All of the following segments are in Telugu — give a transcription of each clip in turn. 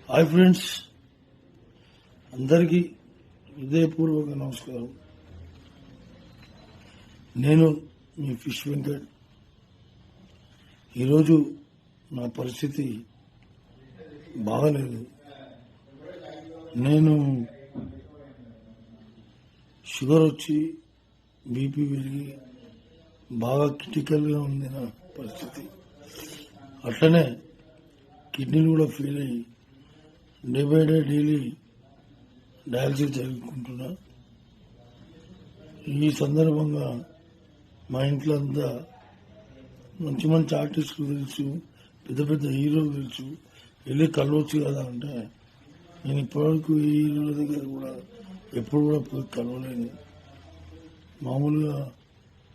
హాయ్ ఫ్రెండ్స్, అందరికీ హృదయపూర్వక నమస్కారం. నేను మీ ఫిష్ వెంకట్. ఈరోజు నా పరిస్థితి బాగలేదు. నేను షుగర్ వచ్చి బీపీ పెరిగి బాగా క్రిటికల్గా ఉంది నా పరిస్థితి. అట్లనే కిడ్నీలు కూడా ఫెయిల్ అయ్యి day by day daily dialysis జరుపుకుంటున్నా. ఈ సందర్భంగా మా ఇంట్లో అంతా మంచి మంచి ఆర్టిస్టులు తెలుసు, పెద్ద పెద్ద హీరోలు తెలుసు, వెళ్ళి కలవచ్చు కదా అంటే నేను ఇప్పటివరకు ఈ హీరోల దగ్గర కూడా ఎప్పుడు కూడా పోయి కలవలేను. మామూలుగా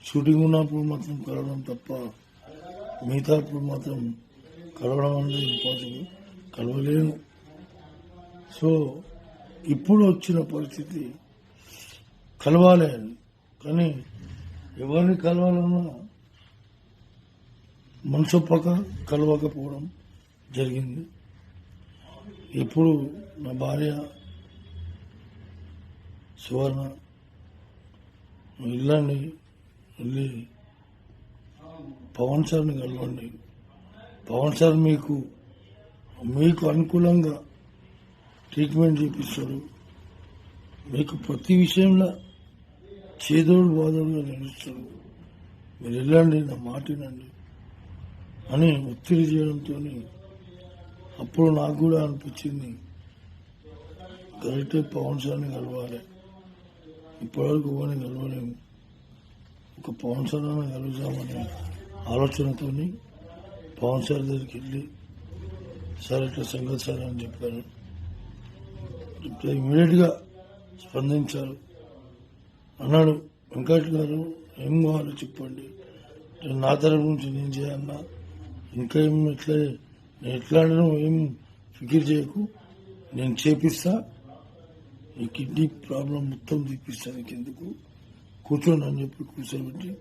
షూటింగ్ ఉన్నప్పుడు మాత్రం కలవడం తప్ప మిగతాప్పుడు మాత్రం కలవడం అనేది ఇంపాసిబుల్, కలవలేను. సో ఇప్పుడు వచ్చిన పరిస్థితి కలవాలి అని, కానీ ఎవరిని కలవాలన్నా మనసొప్పక కలవకపోవడం జరిగింది. ఇప్పుడు నా భార్య సువర్ణ వెళ్ళండి, వెళ్ళి పవన్ సార్ని కలవండి, పవన్ సార్ మీకు అనుకూలంగా ట్రీట్మెంట్ చేపిస్తాడు, మీకు ప్రతి విషయంలో చేదోడు బాదోడుగా నిలుస్తాడు, మీరు వెళ్ళండి, నా మాట వినండి అని ఒత్తిడి చేయడంతో అప్పుడు నాకు కూడా అనిపించింది కరెక్టే, పవన్ సార్ని కలవాలి. ఇప్పటివరకు ఎవరిని కలవలేము, ఒక పవన్ సార్ అని కలుగుతామనే ఆలోచనతో పవన్ సార్ దగ్గరికి వెళ్ళి సార్ ఇట్లా సంగతి సార్ అని చెప్పాను. ఇమీడియట్ గా స్పందించారు. అన్నాడు, వెంకట్ గారు ఏం కావాలో చెప్పండి, నా తరపు నుంచి నేను చేయన్నా, ఇంకా ఏం ఎట్లా ఏం ఫికిర్ చేయకు, నేను చేపిస్తా, ఈ కిడ్నీ ప్రాబ్లం మొత్తం తీపిస్తా, నీకు ఎందుకు కూర్చోండి అని చెప్పి కూర్చోబెట్టి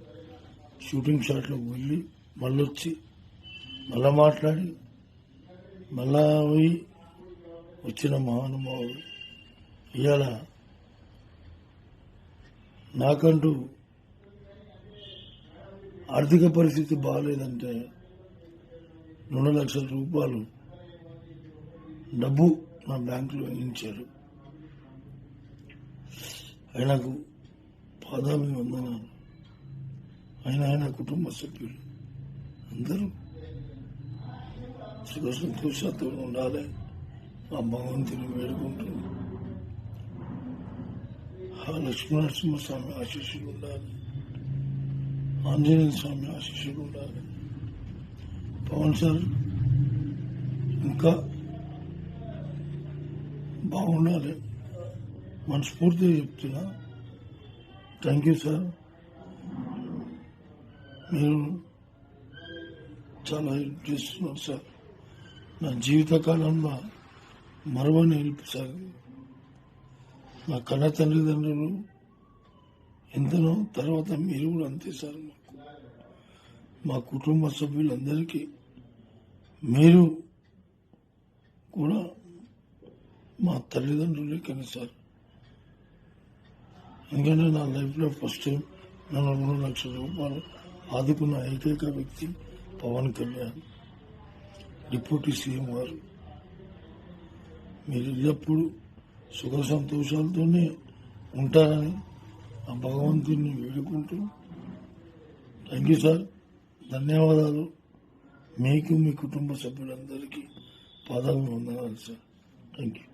షూటింగ్ షాట్లోకి వెళ్ళి మళ్ళీ వచ్చి మళ్ళా మాట్లాడి మళ్ళా పోయి వచ్చిన మహానుభావుడు. ఇవాళ నాకంటూ ఆర్థిక పరిస్థితి బాగాలేదంటే 2 లక్షల రూపాయలు డబ్బు నా బ్యాంకులో వేయించారు. ఆయనకు పాదాభివందనాలు. ఆయన కుటుంబ సభ్యులు అందరూ సుఖ సంతోషాలతో ఉండాలి, ఆ భగవంతుని వేడుకుంటుంది. ఆ లక్ష్మీనరసింహస్వామి ఆశీస్సులు ఉండాలి, ఆంజనేయ స్వామి ఆశీస్సులు ఉండాలి. పవన్ సార్ ఇంకా బాగుండాలి, మనస్ఫూర్తిగా చెప్తున్నా. థ్యాంక్ యూ సార్, మీరు చాలా హెల్ప్ చేస్తున్నారు సార్. నా జీవితకాలంలో మరవని హెల్ప్ సార్. నా కన్న తల్లిదండ్రులు ఎంతనో, తర్వాత మీరు కూడా అంతే సార్. మా కుటుంబ సభ్యులందరికీ మీరు కూడా మా తల్లిదండ్రులే కానీ సార్. ఎందుకంటే నా లైఫ్లో ఫస్ట్ టైం నన్ను 2 లక్షల రూపాయలు ఆదుకున్న ఏకైక వ్యక్తి పవన్ కళ్యాణ్, డిప్యూటీ సీఎం గారు. మీరు ఎల్లప్పుడూ సుఖ సంతోషాలతోనే ఉంటారని ఆ భగవంతుని వేడుకుంటూ థ్యాంక్ యూ సార్, ధన్యవాదాలు. మీకు మీ కుటుంబ సభ్యులందరికీ పాదాభివందనాలు సార్. Thank you.